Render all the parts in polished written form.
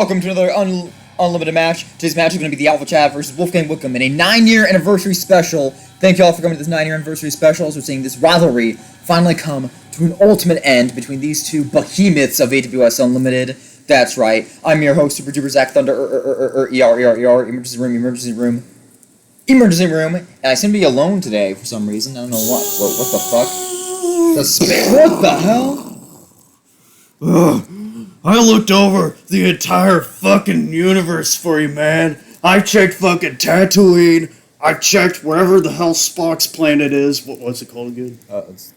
Welcome to another unlimited match. Today's match is going to be the Alpha Chat versus Wolfgang Whickam in a 9-year anniversary special. Thank you all for coming to this 9-year anniversary special. As we're seeing this rivalry finally come to an ultimate end between these two behemoths of AWS Unlimited. That's right. I'm your host, Super Duper Zach Thunder, emergency room. And I seem to be alone today for some reason. I don't know what the fuck. What the hell? I looked over the entire fucking universe for you, man. I checked fucking Tatooine. I checked wherever the hell Spock's planet is. What's it called again? That's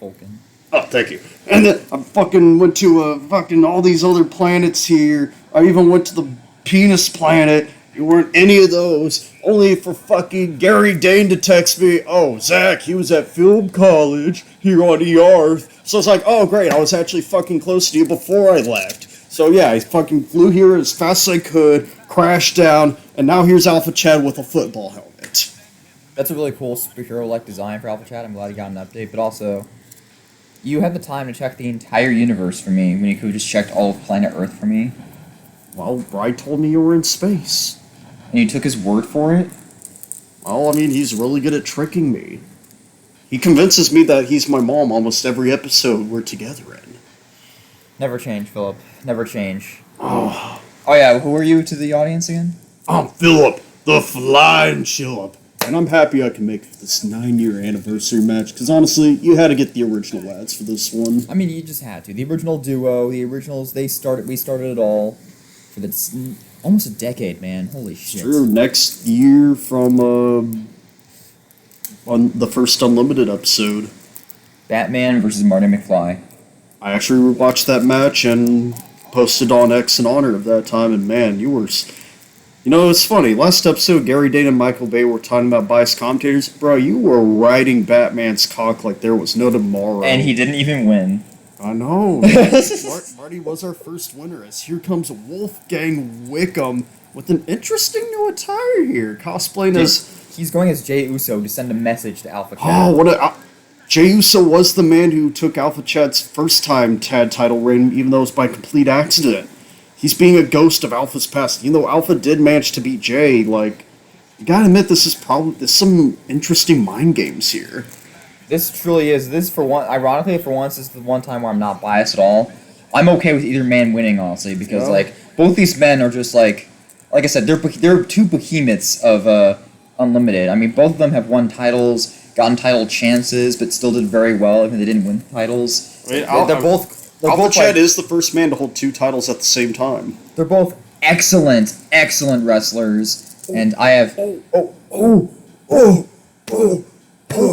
Vulcan. Oh, thank you. And then I fucking went to fucking all these other planets here. I even went to the penis planet. You weren't any of those. Only for fucking Gary Dane to text me, oh, Zach, he was at film college here on the Earth. So it's like, oh, great, I was actually fucking close to you before I left. So yeah, I fucking flew here as fast as I could, crashed down, and now here's Alpha Chad with a football helmet. That's a really cool superhero-like design for Alpha Chat. I'm glad you got an update, but also, you had the time to check the entire universe for me when you could have just checked all of planet Earth for me. Well, Bri told me you were in space. And you took his word for it? Well, I mean, he's really good at tricking me. He convinces me that he's my mom almost every episode we're together in. Never change, Philip. Never change. Oh yeah, who are you to the audience again? I'm Philip, the Flying Chillip. And I'm happy I can make this 9-year anniversary match, because honestly, you had to get the original lads for this one. I mean, you just had to. The original duo, the originals, we started it all for this almost a decade, man. Holy shit. True, next year from on the first Unlimited episode. Batman versus Marty McFly. I actually rewatched that match and posted on X in honor of that time, and man, you were... You know, it's funny, last episode, Gary Dane and Michael Bay were talking about biased commentators. Bro, you were riding Batman's cock like there was no tomorrow. And he didn't even win. I know. Marty was our first winner, as here comes Wolfgang Whickam with an interesting new attire here, cosplaying as... He's going as Jey Uso to send a message to Alpha Chat. Oh, Jey Uso was the man who took Alpha Chat's first time TAD title reign, even though it was by complete accident. He's being a ghost of Alpha's past. Even though Alpha did manage to beat Jey, like, you gotta admit there's some interesting mind games here. This truly is. Ironically, for once, this is the one time where I'm not biased at all. I'm okay with either man winning, honestly, because, both these men are just, like I said, they're two behemoths of, Unlimited. I mean, both of them have won titles, gotten title chances, but still did very well, even if they didn't win titles. I mean, Alpha Chat is the first man to hold 2 titles at the same time. They're both excellent wrestlers, and I have... Whole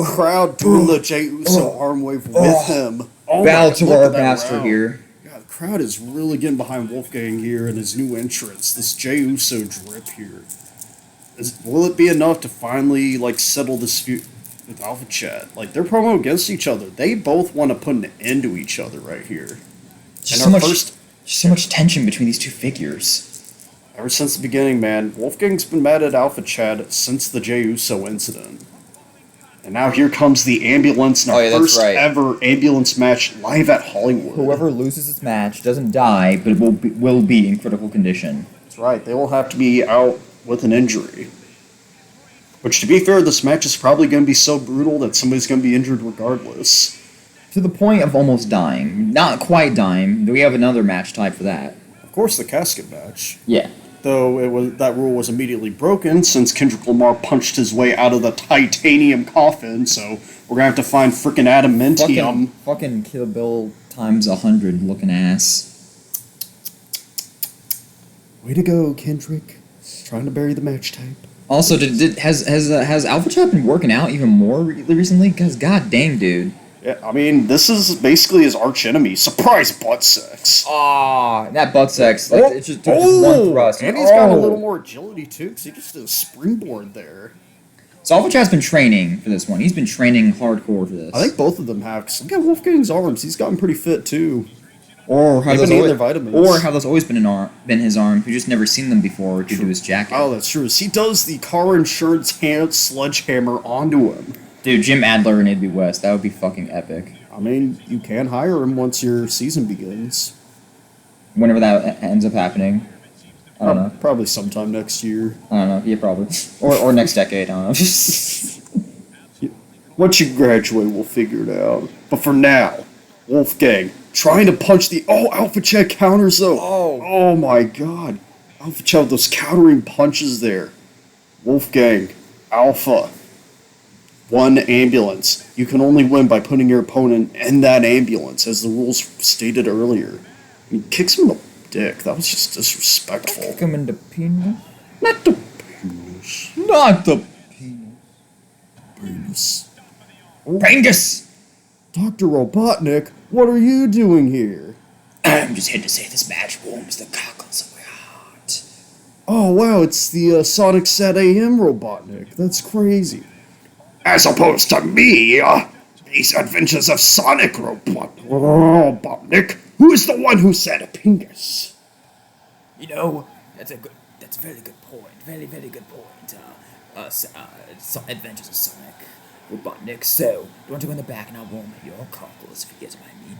crowd doing the Jey Uso arm wave with him. Bow to our master here. Yeah, the crowd is really getting behind Wolfgang here and his new entrance. This Jey Uso drip here. Will it be enough to finally settle this feud with Alpha Chat? They're promo against each other. They both want to put an end to each other right here. So much tension between these two figures. Ever since the beginning, man, Wolfgang's been mad at Alpha Chat since the Jey Uso incident. And now here comes the ambulance in our first ever ambulance match live at Hollywood. Whoever loses this match doesn't die, but it will be in critical condition. That's right. They will have to be out with an injury. Which, to be fair, this match is probably going to be so brutal that somebody's going to be injured regardless. To the point of almost dying. Not quite dying. We have another match tied for that. Of course, the casket match. Yeah. Though that rule was immediately broken since Kendrick Lamar punched his way out of the titanium coffin, so we're going to have to find frickin' adamantium. Fucking Kill Bill times 100 looking ass. Way to go, Kendrick. Trying to bury the match tape. Also, has Alpha Chat been working out even more recently? Because god dang, dude. Yeah, I mean, this is basically his arch enemy. Surprise butt sex. That butt sex. It's just one thrust. And he's got a little more agility, too, because he just did a springboard there. So Alpha Chat's been training for this one. He's been training hardcore for this. I think both of them have. Cause look at Wolfgang's arms. He's gotten pretty fit, too. Or have those always been his arm. We've just never seen them before due to his jacket. Oh, that's true. He does the car insurance hand sledgehammer onto him. Dude, Jim Adler in AWS, that would be fucking epic. I mean, you can hire him once your season begins. Whenever that ends up happening. I don't know. Probably sometime next year. I don't know. Yeah, probably. Or next decade. I don't know. Once you graduate, we'll figure it out. But for now, Wolfgang, trying to punch the... Oh, Alpha Chad counters, though. Oh, my God. Alpha Chad with those countering punches there. Wolfgang, Alpha. One ambulance. You can only win by putting your opponent in that ambulance, as the rules stated earlier. He kicks him in the dick. That was just disrespectful. Kick him in the penis. Not the penis. Not the Penis. Pengus! Dr. Robotnik, what are you doing here? I'm just here to say this match warms the cockles of my heart. Oh, wow, it's the Sonic Sat AM Robotnik. That's crazy. As opposed to me, these adventures of Sonic Robotnik. Who is the one who said a pingus? You know, that's a very good point. Very, very good point. Adventures of Sonic Robotnik. So, do you want to go in the back and I'll warm your cockles if you get my meaning?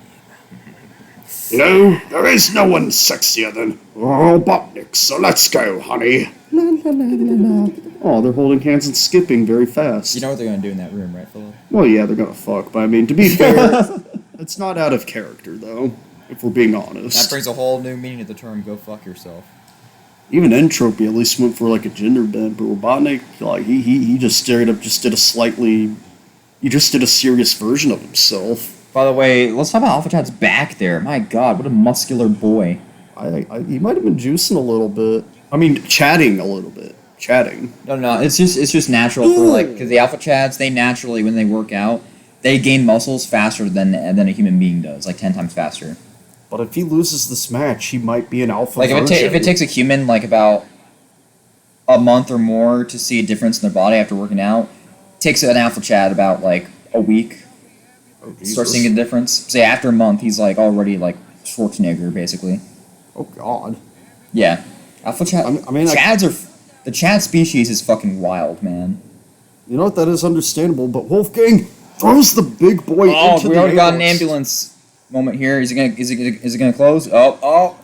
No, there is no one sexier than Robotnik, so let's go, honey. La, la, la, la, la. Oh, they're holding hands and skipping very fast. You know what they're gonna do in that room, right, Philip? Well, yeah, they're gonna fuck, but I mean, to be fair, it's not out of character, though, if we're being honest. That brings a whole new meaning to the term, go fuck yourself. Even Entropy at least went for, like, a gender bend, but Robotnik, like, he just straight up just did a slightly... He just did a serious version of himself. By the way, let's talk about Alpha Chad's back there. My God, what a muscular boy. He might have been juicing a little bit. I mean, chatting a little bit. Chatting. No, it's just natural for, like, because the Alpha Chads, they naturally, when they work out, they gain muscles faster than a human being does, like 10 times faster. But if he loses this match, he might be an alpha Like, if it takes a human, like, about a month or more to see a difference in their body after working out, it takes an Alpha Chad about, like, a week. Start seeing a difference. Say after a month, he's like already like Schwarzenegger, basically. Oh God. Yeah, Alpha Chad. Chads are the Chad species is fucking wild, man. You know what? That is understandable. But Wolfgang throws the big boy into the we already got an ambulance moment here. Is it gonna close? Oh,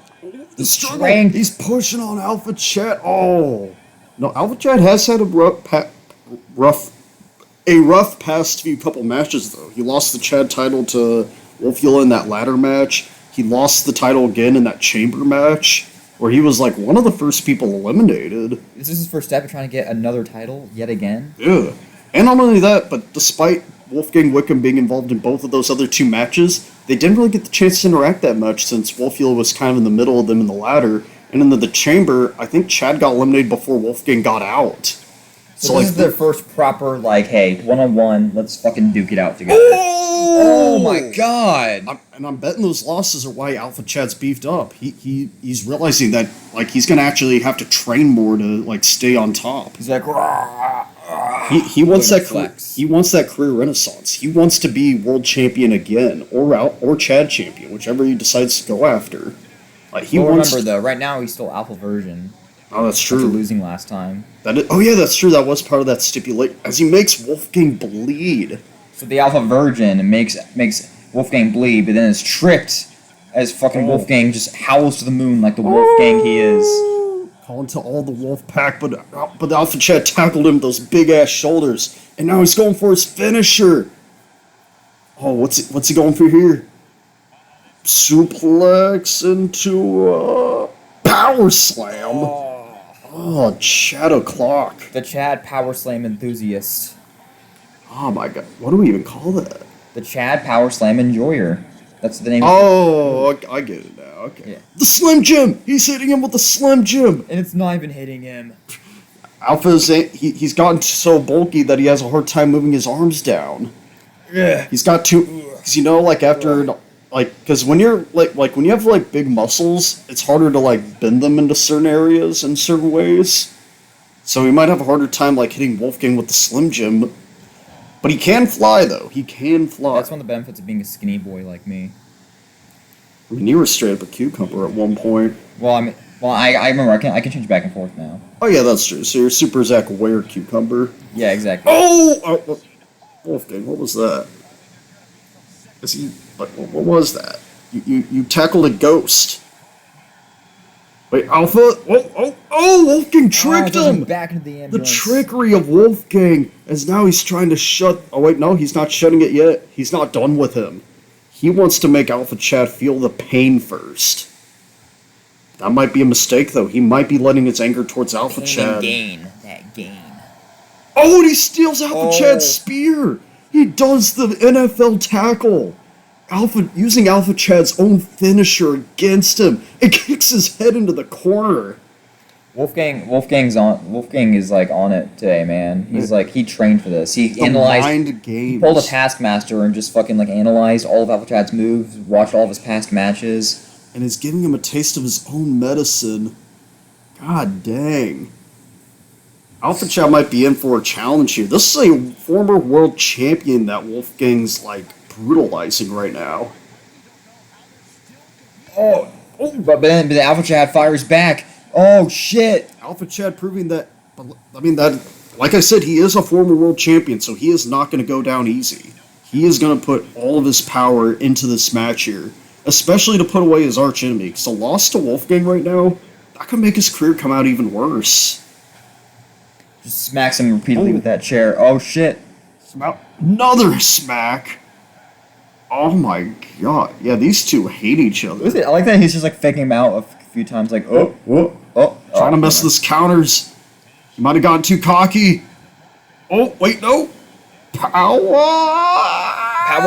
the strength. He's pushing on Alpha Chad. Oh no, Alpha Chad has had a rough past few couple matches, though. He lost the Chad title to Wolfula in that ladder match. He lost the title again in that chamber match, where he was, like, one of the first people eliminated. This is his first step in trying to get another title yet again. Yeah. And not only that, but despite Wolfgang Whickam being involved in both of those other two matches, they didn't really get the chance to interact that much since Wolfula was kind of in the middle of them in the ladder. And in the chamber, I think Chad got eliminated before Wolfgang got out. So this is their first proper, like, hey, one-on-one, let's fucking duke it out together. Oh my God! I'm betting those losses are why Alpha Chad's beefed up. He's realizing that, like, he's gonna actually have to train more to, like, stay on top. He's like, he wants that flex. He wants that career renaissance. He wants to be world champion again, or Chad champion, whichever he decides to go after. Like, remember though, right now he's still Alpha version. Oh, that's true. After losing last time. Oh yeah, that's true. That was part of that stipulation. As he makes Wolfgang bleed. So the Alpha Virgin makes Wolfgang bleed, but then is tricked as fucking Wolfgang just howls to the moon like the Wolfgang he is. Calling to all the Wolf Pack, but the Alpha Chad tackled him with those big ass shoulders, and now he's going for his finisher. Oh, what's he going for here? Suplex into a power slam. Oh, Shadow Clock. The Chad Power Slam enthusiast. Oh my God, what do we even call that? The Chad Power Slam enjoyer. That's the name. Oh, I get it now. Okay. Yeah. The Slim Jim. He's hitting him with the Slim Jim, and it's not even hitting him. Alpha's he's gotten so bulky that he has a hard time moving his arms down. Yeah. He's got to, because like after. Like, because when you're, like when you have, like, big muscles, it's harder to, like, bend them into certain areas in certain ways. So he might have a harder time, like, hitting Wolfgang with the Slim Jim. But he can fly, though. He can fly. That's one of the benefits of being a skinny boy like me. I mean, you were straight up a cucumber at one point. Well, I remember I can change back and forth now. Oh, yeah, that's true. So you're Super Zach Ware cucumber. Yeah, exactly. Oh! Wolfgang, what was that? Is he... What was that? You tackled a ghost. Wait, Alpha? Oh, Wolfgang tricked goes him! back into the The ambulance. trickery of Wolfgang, as now he's trying to shut... Oh, wait, no, he's not shutting it yet. He's not done with him. He wants to make Alpha Chad feel the pain first. That might be a mistake, though. He might be letting his anger towards Alpha Chad. That gain. Oh, and he steals Alpha Chad's spear! He does the NFL tackle! Using Alpha Chad's own finisher against him. It kicks his head into the corner. Wolfgang is like on it today, man. He's like, he trained for this. He The analyzed, mind games. he pulled a Taskmaster and just fucking like analyzed all of Alpha Chad's moves, watched all of his past matches. And is giving him a taste of his own medicine. God dang. Alpha Chad might be in for a challenge here. This is a former world champion that Wolfgang's like brutalizing right now. But then Alpha Chad fires back. Oh shit! Alpha Chad proving that, like I said, he is a former world champion, so he is not going to go down easy. He is going to put all of his power into this match here, especially to put away his arch enemy. Because a loss to Wolfgang right now, that could make his career come out even worse. Just smacks him repeatedly with that chair. Oh shit! Another smack. Oh my god. Yeah, these two hate each other. I like that he's just like faking him out a few times, like Trying to mess with his counters. He might have gotten too cocky. Oh, wait, no. Power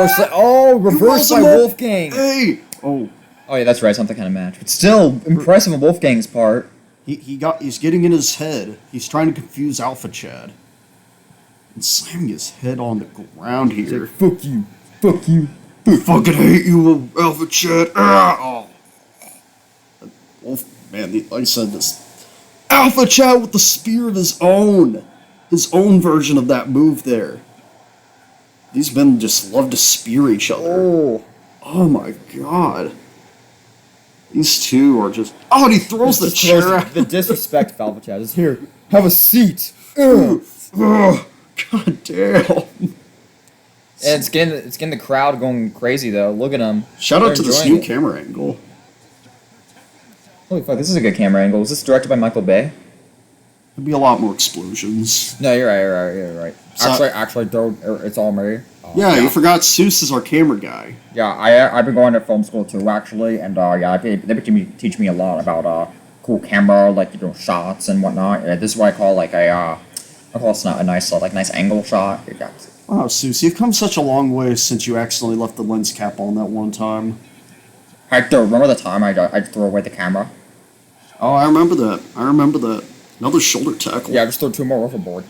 slam. Oh, reversed by Wolfgang. Hey. Oh, yeah, that's right. It's not that kind of match, but still impressive on Wolfgang's part. he's getting in his head. He's trying to confuse Alpha Chad. And slamming his head on the ground here. Fuck you. Fuck you. I fucking hate you, Alpha Chad. Oh. Wolf, man, like I said, this Alpha Chad with the spear of his own version of that move there. These men just love to spear each other. Oh my god. These two are just... Oh, and he throws the chair out. The disrespect of Alpha Chad is here. Have a seat. God damn. And it's getting the crowd going crazy though. Look at them. Shout out to this new camera angle. Holy fuck, this is a good camera angle. Was this directed by Michael Bay? There'd be a lot more explosions. No, you're right. Actually, it's all me. Yeah, you forgot Seuss is our camera guy. Yeah, I've been going to film school too, actually, and they teach me a lot about cool camera, like shots and whatnot. Yeah, this is what I call like a nice angle shot. Wow, Seuss, you've come such a long way since you accidentally left the lens cap on that one time. Hector, remember the time I threw away the camera? Oh, I remember that. Another shoulder tackle. Yeah, I just threw 2 more overboard.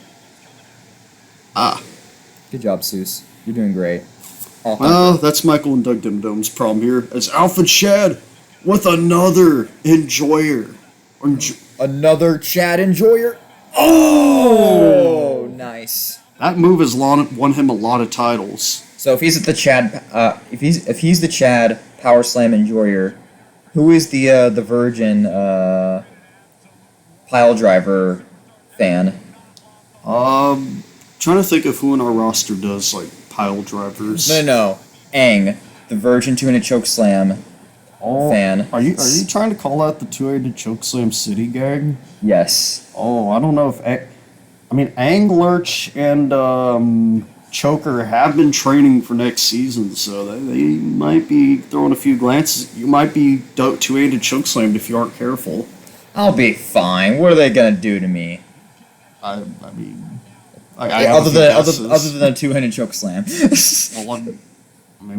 Good job, Seuss. You're doing great. Well, that's Michael and Doug Dimdom's problem here. As Alpha Chad with another enjoyer. Another Chad enjoyer. Oh, nice. That move has won him a lot of titles. So if he's the Chad, if he's the Chad Power Slam enjoyer, who is the Virgin pile driver fan? Trying to think of who in our roster does like pile drivers. No. Aang, the Virgin 2-handed choke slam fan. Are you trying to call out the 2-handed choke slam city gang? Yes. Oh, I don't know if Aang, Lurch, and Choker have been training for next season, so they might be throwing a few glances. You might be 2-handed choke slammed if you aren't careful. I'll be fine. What are they gonna do to me? Other than a 2-handed choke slam.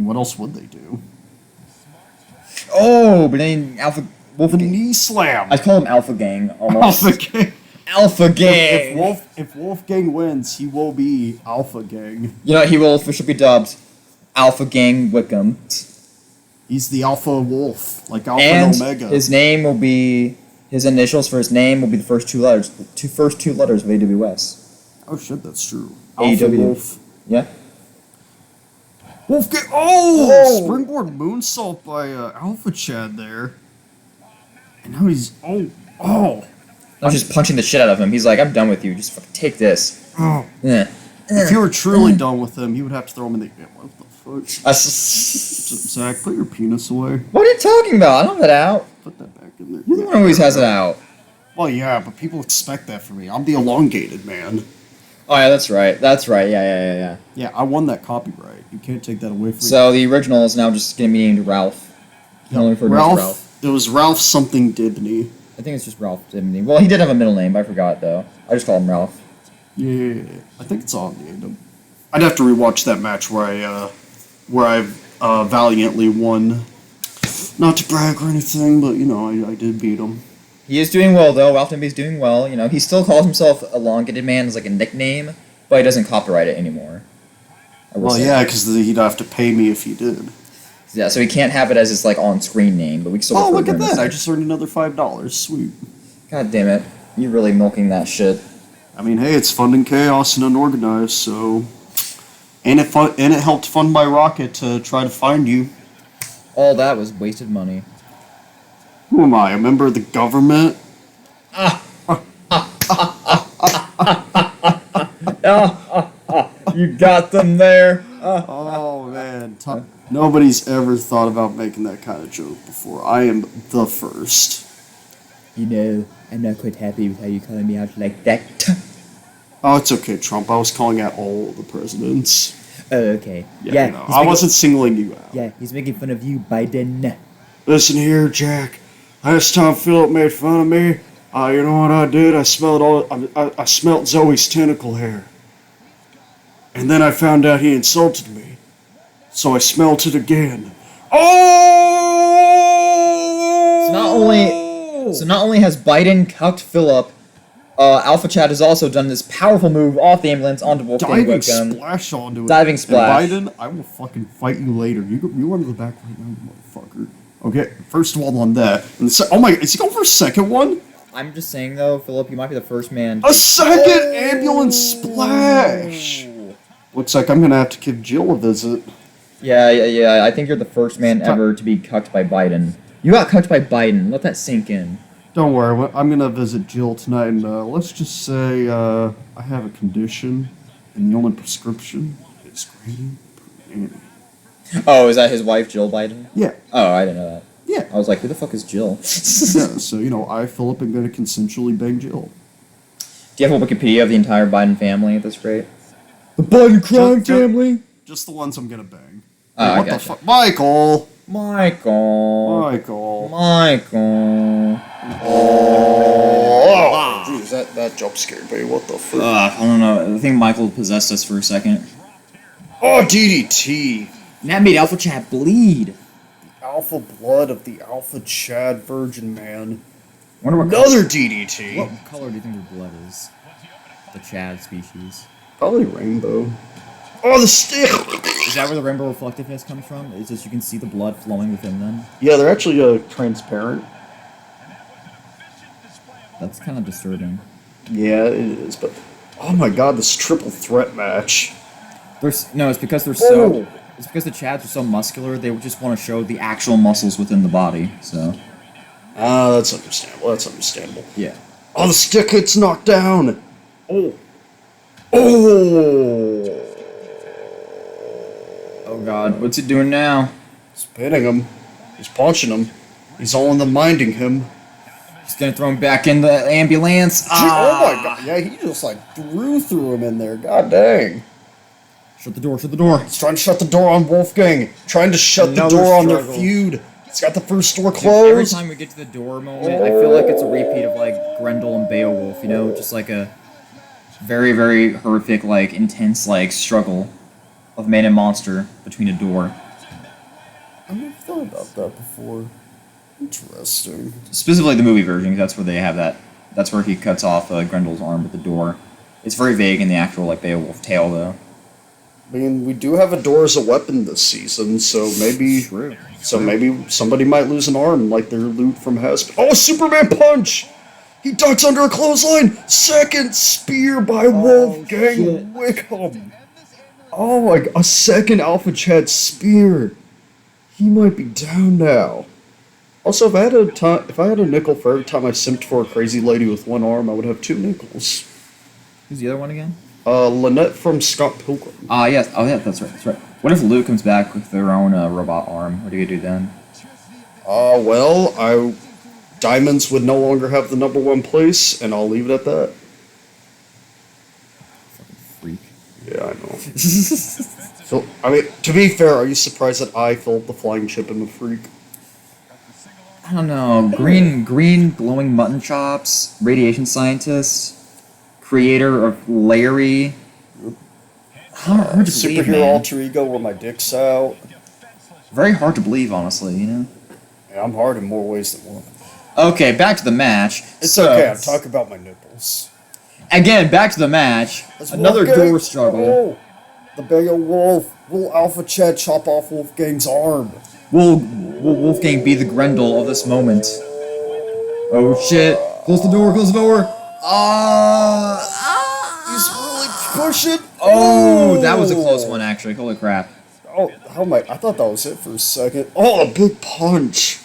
What else would they do? Oh, but then Wolfgang knee slam. I call him Alpha Gang almost. Alpha Gang. Alpha Gang. If Wolfgang wins, he will be Alpha Gang. You know, he will officially be dubbed Alpha Gang Whickam. He's the Alpha Wolf, like Alpha and Omega. His initials for his name will be the first two letters of AWS. Oh shit, that's true. Alpha Wolf. Yeah. Wolfgang. Oh! Springboard moonsault by Alpha Chad there. And now he's I'm just punching the shit out of him. He's like, I'm done with you. Just fucking take this. Yeah. If you were truly done with him, you would have to throw him in the... What the fuck? Zach, put your penis away. What are you talking about? I don't have that out. Put that back in there. You're the one always has it out. Well, yeah, but people expect that from me. I'm the elongated man. Oh yeah, that's right. That's right. Yeah. Yeah, I won that copyright. You can't take that away from me. So the original is now just gonna be named Ralph. Only referred to as Ralph. Ralph. It was Ralph something Dibney. I think it's just Ralph Dimney. Well, he did have a middle name, but I forgot though. I just call him Ralph. Yeah, I think it's on the end. I'd have to rewatch that match where I valiantly won. Not to brag or anything, but I did beat him. He is doing well though. Ralph Dimney's doing well. You know, he still calls himself Elongated Man as like a nickname, but he doesn't copyright it anymore. Well, yeah, because he'd have to pay me if he did. Yeah, so he can't have it as his like on-screen name, but we can still. Oh, look refer at to him that! as I just earned another $5. Sweet. God damn it! You're really milking that shit. I mean, hey, it's fun and chaos and unorganized, so. And it helped fund my rocket to try to find you. All that was wasted money. Who am I? A member of the government? You got them there. Oh man, nobody's ever thought about making that kind of joke before. I am the first. You know, I'm not quite happy with how you calling me out like that. Oh, it's okay, Trump. I was calling out all the presidents. Oh, okay. Yeah, no, I wasn't singling you out. Yeah, he's making fun of you, Biden. Listen here, Jack. Last time Philip made fun of me, you know what I did? I smelled Zoe's tentacle hair. And then I found out he insulted me. So I smelt it again. Oh! So not only has Biden cucked Philip, Alpha Chad has also done this powerful move off the ambulance onto Wolfgang Diving Whickam. splash onto it. Diving splash. And Biden, I will fucking fight you later. You run to the back right now, you motherfucker. Okay, first of all on that. And oh my, is he going for a second one? I'm just saying though, Philip, you might be the first man. A second ambulance splash! Looks like I'm gonna have to give Jill a visit. Yeah. I think you're the first man ever to be cucked by Biden. You got cucked by Biden. Let that sink in. Don't worry, I'm gonna visit Jill tonight, and let's just say I have a condition, and the only prescription is Granny Annie. Oh, is that his wife, Jill Biden? Yeah. Oh, I didn't know that. Yeah. I was like, who the fuck is Jill? Yeah, so, I, Philip, am gonna consensually bang Jill. Do you have a Wikipedia of the entire Biden family at this rate? The Biden crime family? Just the ones I'm gonna bang. Oh, Hey, I what the gotcha. fuck? Michael! Michael. Oh, jeez, that jump scared me. What the fuck? I don't know. I think Michael possessed us for a second. Oh, DDT. And that made Alpha Chad bleed. Alpha blood of the Alpha Chad Virgin Man. Wonder what Another DDT. What color do you think their blood is? The Chad species. Probably rainbow. Oh, the stick! Is that where the rainbow reflectiveness comes from? Is just you can see the blood flowing within them? Yeah, they're actually transparent. That's kind of disturbing. Yeah, it is, but... Oh my god, this triple threat match. It's because they're so... It's because the Chads are so muscular, they just want to show the actual muscles within the body, so... That's understandable. Yeah. Oh, the stick hits knocked down! Oh! Oh god, what's it doing now? He's hitting him. He's punching him. He's all in the minding him. He's gonna throw him back in the ambulance. Oh my god, yeah, he just threw him in there. God dang. Shut the door. He's trying to shut the door on Wolfgang. Trying to shut the door on their feud. He's got the first door closed. Every time we get to the door moment, I feel like it's a repeat of Grendel and Beowulf, just like a very, very horrific, intense, struggle of man and monster between a door. I've never thought about that before. Interesting. Specifically the movie version, 'cause that's where they have that. That's where he cuts off Grendel's arm with the door. It's very vague in the actual Beowulf tale, though. I mean, we do have a door as a weapon this season, so maybe... True. So maybe somebody might lose an arm like their loot from Hesp. Oh, Superman punch! He ducks under a clothesline! Second spear by Wolfgang Whickam! Oh my, a second Alpha Chad spear! He might be down now. Also, if I had a nickel for every time I simped for a crazy lady with one arm, I would have 2 nickels. Who's the other one again? Lynette from Scott Pilgrim. Yes. Oh, yeah, that's right. What if Luke comes back with their own robot arm? What do you do then? Well, Diamonds would no longer have the number 1 place, and I'll leave it at that. Freak. Yeah, I know. So, I mean, to be fair, are you surprised that I filled the flying chip in the freak? I don't know. Green glowing mutton chops, radiation scientist, creator of Larry. Hard to believe, Superhero man. alter ego where my dick's out. Very hard to believe, honestly, you know? Yeah, I'm hard in more ways than one. Okay, back to the match. It's okay, I'm talking about my nipples. Again, back to the match. Another door struggle. Oh, the big old wolf. Will Alpha Chad chop off Wolfgang's arm? Will Wolfgang be the Grendel of this moment? Oh shit. Close the door, close the door. He's really pushing. Oh, that was a close one, actually. Holy crap. Oh, how am I thought that was it for a second. Oh, a big punch.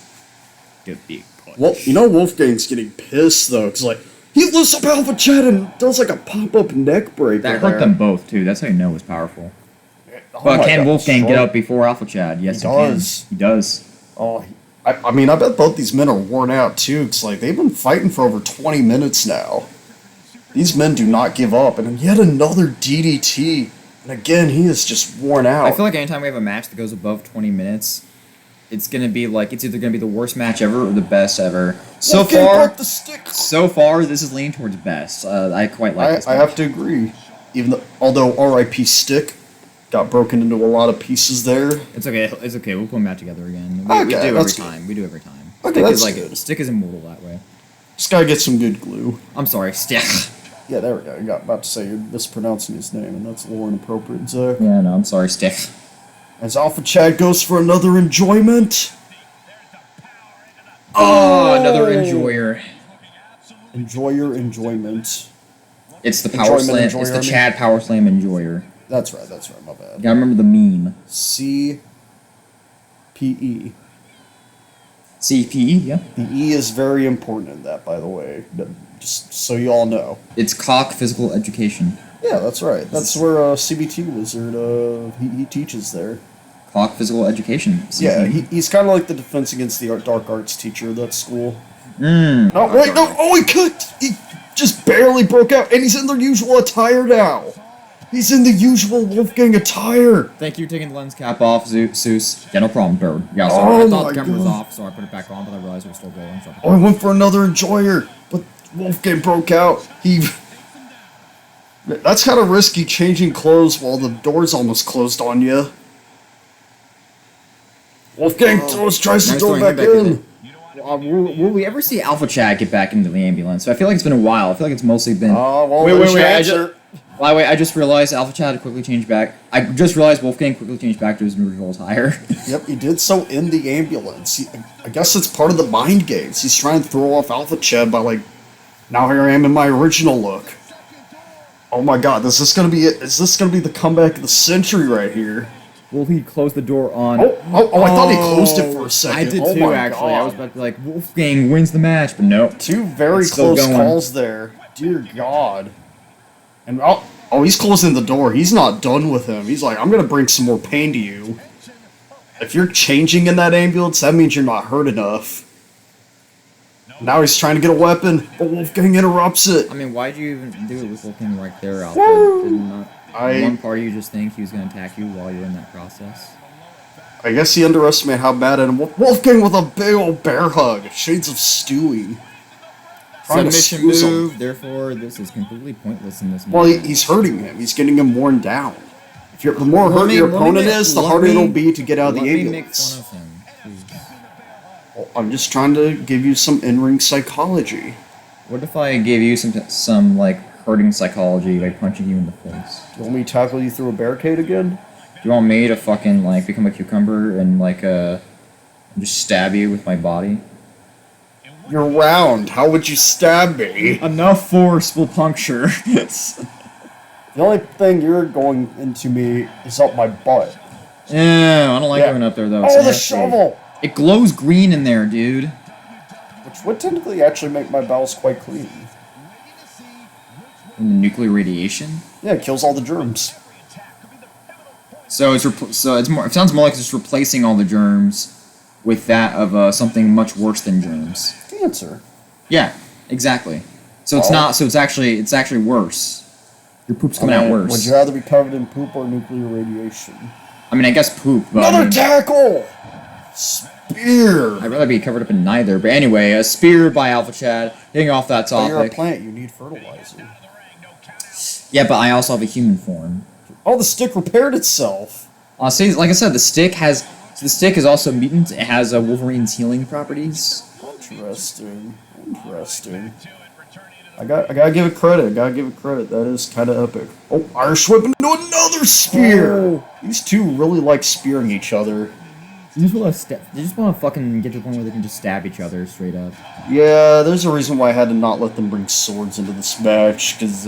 Good big punch. Well, you know Wolfgang's getting pissed, though, because, like, he lifts up Alpha Chad and does, like, a pop-up neck breaker. That hurt them both, too. That's how you know it was powerful. Oh But my can God, Wolfgang strong. get up before Alpha Chad? Yes, He he does. can. He does. Oh, I mean, I bet both these men are worn out, too, because, like, they've been fighting for over 20 minutes now. These men do not give up, and yet another DDT. And again, he is just worn out. I feel like anytime we have a match that goes above 20 minutes, it's gonna be like it's either gonna be the worst match ever or the best ever. So far, this is leaning towards best. I quite like this I match. have to agree. Although R.I.P. Stick got broken into a lot of pieces there. It's okay. It's okay. We'll put them back together again. We Okay, do every that's good. time. We do every time. Okay, Stick that's is like good. Stick is immortal that way. Just gotta get some good glue. I'm sorry, Stick. Yeah, there we go. You got about to say you're mispronouncing his name, and that's a little inappropriate, Zach. Yeah, no, I'm sorry, Stick. As Alpha Chad goes for another enjoyment. Oh, another enjoyer. Enjoyment. It's the power Enjoyment slam. enjoyer, It's the I mean. Chad power slam enjoyer. That's right, my You bad. gotta remember the meme. C-P-E. CPE, yeah. The E is very important in that, by the way. Just so you all know. It's cock physical education. Yeah, that's right. That's where CBT Wizard, he teaches there. Cock physical education. Yeah, CPE. he's kind of like the defense against the dark arts teacher of that school. Mm. Oh, wait, no! Oh, he cooked! He just barely broke out, and he's in their usual attire now! He's in the usual Wolfgang attire! Thank you for taking the lens cap off, Zeus. Yeah, no problem, bird. Yeah, Oh sorry. I thought my the camera was God. off, so I put it back on, but I realized it was still going. So Oh, I went for another enjoyer, but Wolfgang broke out. That's kind of risky, changing clothes while the door's almost closed on you. Wolfgang tries to Nice throw throwing back him back in in. will we ever see Alpha Chad get back into the ambulance? So I feel like it's been a while. I feel like it's mostly been. Well, wait. there's your I answer. I just realized Alpha Chad quickly changed back. I just realized Wolfgang quickly changed back to his original attire. Yep, he did so in the ambulance. I guess it's part of the mind games. He's trying to throw off Alpha Chad by, like, now here I am in my original look. Oh my god, is this gonna be the comeback of the century right here? Will he close the door on? I thought he closed it for a second. I did Oh too, my actually. God. I was about to be like, Wolfgang wins the match, but no. Two very It's still close going. calls there. Dear God. And he's closing the door. He's not done with him. He's like, I'm gonna bring some more pain to you. If you're changing in that ambulance, that means you're not hurt enough. Now he's trying to get a weapon, but Wolfgang interrupts it. I mean, why'd you even do it with Wolfgang right there, Alpha? Woo! Did not one part of you just think he was going to attack you while you're in that process? I guess he underestimated how bad at him. Wolfgang with a big old bear hug. Shades of Stewie. Trying to Submission squeeze him. move, therefore this is completely pointless in this match. Well, he's hurting him. He's getting him worn down. The more hurt your opponent is, the harder it'll be to get out of the Let me make ambulance. fun of him, please. Well, I'm just trying to give you some in-ring psychology. What if I gave you some like hurting psychology by punching you in the face? Do you want me to tackle you through a barricade again? Do you want me to fucking like become a cucumber and like just stab you with my body? You're round. How would you stab me? Enough force will puncture. The only thing you're going into me is up my butt. Yeah, I don't like Yeah. going up there though. It's Oh, the nasty. shovel! It glows green in there, dude. Which would technically actually make my bowels quite clean. And the nuclear radiation. Yeah, it kills all the germs. So it's more. It sounds more like it's just replacing all the germs with that of something much worse than germs. answer. Yeah, exactly. So it's not. So it's actually worse. Your poop's coming out worse. Would you rather be covered in poop or nuclear radiation? I mean, I guess poop. But Another tackle! Spear! I'd rather be covered up in neither. But anyway, a spear by Alpha Chad. Getting off that topic. You're a plant. You need fertilizer. Yeah, but I also have a human form. Oh, the stick repaired itself. See, like I said, the stick is also mutant. It has Wolverine's healing properties. Interesting. I gotta give it credit. That is kind of epic. Oh, Irish whip into another spear. Oh. These two really like spearing each other. They just want to fucking get to the point where they can just stab each other straight up. Yeah, there's a reason why I had to not let them bring swords into this match, because,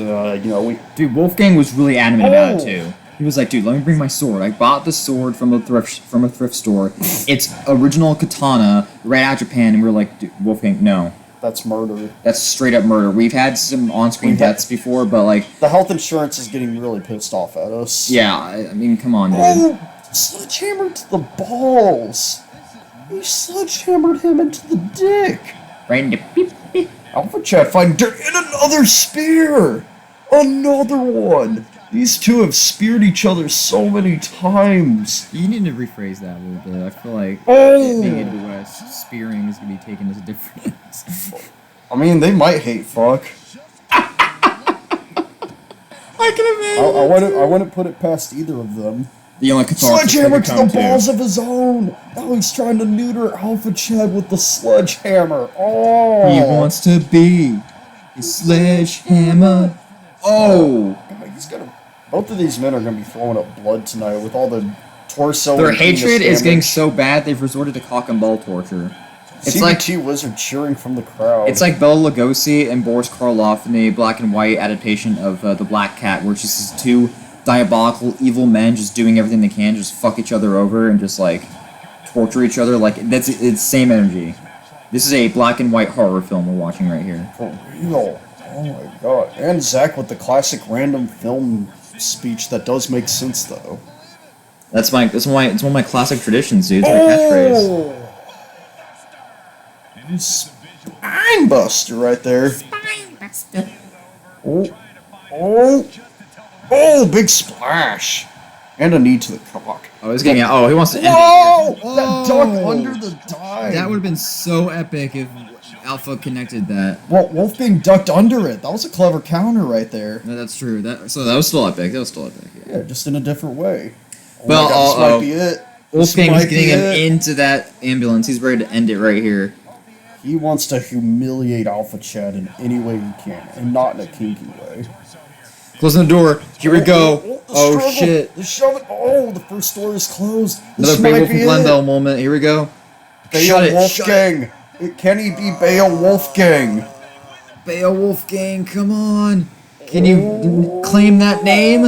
Dude, Wolfgang was really adamant about it, too. He was like, dude, let me bring my sword. I bought the sword from a thrift store. It's original katana, right out of Japan, and we were like, dude, Wolfgang, no. That's murder. That's straight up murder. We've had some on-screen deaths before, but, like... The health insurance is getting really pissed off at us. Yeah, I mean, come on, dude. Oh! Sledgehammer to the balls. He sledgehammered him into the dick. Right into beep, beep. Alpha Chad find dirt and another spear. Another one. These two have speared each other so many times. You need to rephrase that a little bit. I feel like being AWS, spearing is going to be taken as a difference. I mean, they might hate fuck. I can imagine. I wouldn't put it past either of them. The only sledgehammer to the balls of his own. Now he's trying to neuter Alpha Chad with the sledgehammer. Oh, he wants to be a sledgehammer. Oh, God, he's gonna. Both of these men are gonna be throwing up blood tonight with all the torso. Their hatred is getting so bad they've resorted to cock and ball torture. It's CBT like Wizard cheering from the crowd. It's like Bela Lugosi and Boris Karloff in the black and white adaptation of The Black Cat, where it's just two diabolical, evil men just doing everything they can, just fuck each other over and just like torture each other. Like it's same energy. This is a black and white horror film we're watching right here. For real. Oh my god. And Zach with the classic random film speech that does make sense though. It's one of my classic traditions, dude. It's my catchphrase. Spine buster right there. Spine buster. Oh, big splash. And a knee to the cock. Oh, he's getting out. Oh, he wants to end it. Whoa! That duck under the dive. That would have been so epic if Alpha connected that. Well, Wolfgang ducked under it. That was a clever counter right there. No, that's true. So that was still epic. Yeah, just in a different way. Well, this might be it. Wolfgang is getting him into that ambulance. He's ready to end it right here. He wants to humiliate Alpha Chad in any way he can, and not in a kinky way. Closing the door. Here we go. Oh shit. The shove it. Oh, the first door is closed. Another Beowulf and Glendale moment. Here we go. Bale Wolfgang. Can he be Bale Wolfgang? Bale Wolfgang, come on. Can you claim that name?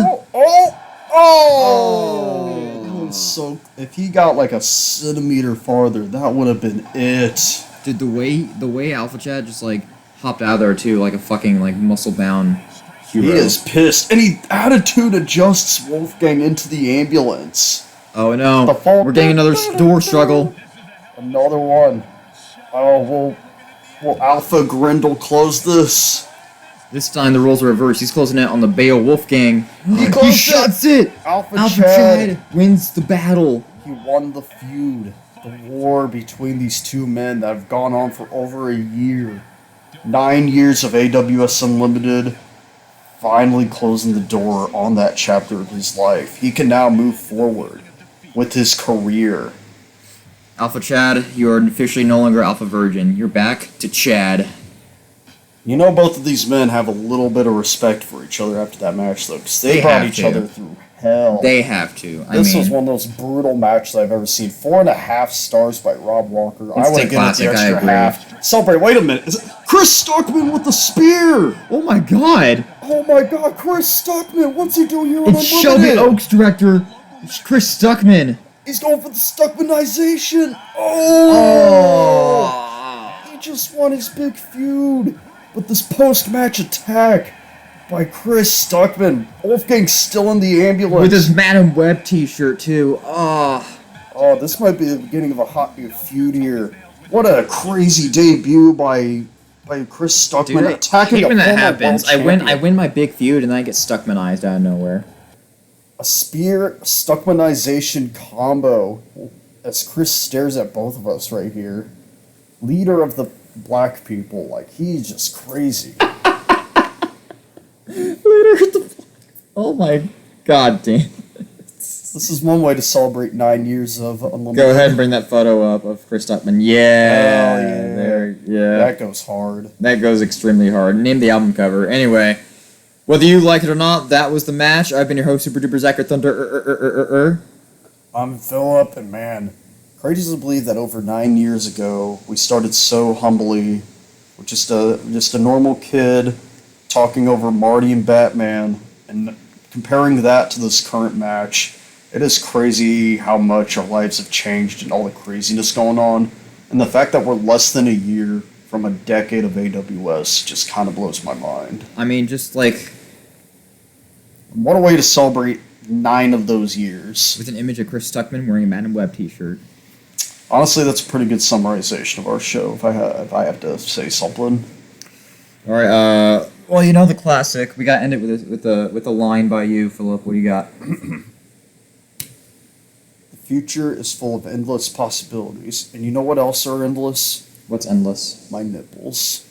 Oh! So if he got like a centimeter farther, that would have been it. Dude, the way Alpha Chad just like hopped out of there too, like a fucking like muscle bound hero. He is pissed, and he attitude adjusts Wolfgang into the ambulance. Oh no, we're getting another door struggle. Another one. Oh, will Alpha Grendel close this? This time the roles are reversed. He's closing it on the Bale Wolfgang. He shuts it. Alpha Chad wins the battle. He won the feud. The war between these two men that have gone on for over a year. 9 years of AWS Unlimited. Finally closing the door on that chapter of his life. He can now move forward with his career. Alpha Chad, you are officially no longer Alpha Virgin. You're back to Chad. You know, both of these men have a little bit of respect for each other after that match, though, because they brought each other through hell. They have to. This was one of those brutal matches I've ever seen. 4.5 stars by Rob Walker. I would have given it the extra half. Celebrate. Wait a minute. Is it Chris Stuckman with the spear? Oh my god. Oh my god, Chris Stuckman. What's he doing here on It's Shelby Oaks director. It's Chris Stuckman. He's going for the Stuckmanization. Oh! He just won his big feud. But this post-match attack by Chris Stuckman. Wolfgang's still in the ambulance. With his Madam Web t-shirt, too. Oh, this might be the beginning of a hot new feud here. What a crazy debut by Chris Stuckman Dude, I attacking hate a when that former happens. world champion. I win my big feud, and then I get Stuckmanized out of nowhere. A spear Stuckmanization combo as Chris stares at both of us right here. Leader of the black people, like he's just crazy. Oh my god, damn. This is one way to celebrate 9 years of Unlimited. Go ahead and bring that photo up of Chris Stuckman. Yeah. Oh, yeah. There, yeah. That goes hard. That goes extremely hard. Name the album cover. Anyway, whether you like it or not, that was the match. I've been your host, Super Duper Zacher Thunder. I'm Philip, and man, crazy to believe that over 9 years ago, we started so humbly with just a normal kid talking over Marty and Batman, and comparing that to this current match. It is crazy how much our lives have changed and all the craziness going on. And the fact that we're less than a year from a decade of AWS just kind of blows my mind. I mean, just like What a way to celebrate 9 of those years. with an image of Chris Stuckman wearing a Madden Web t-shirt. Honestly, that's a pretty good summarization of our show, if I have to say something. All right. Well, you know the classic. We got to end it with a line by you, Philip. What do you got? The future is full of endless possibilities. And you know what else are endless? What's endless? My nipples.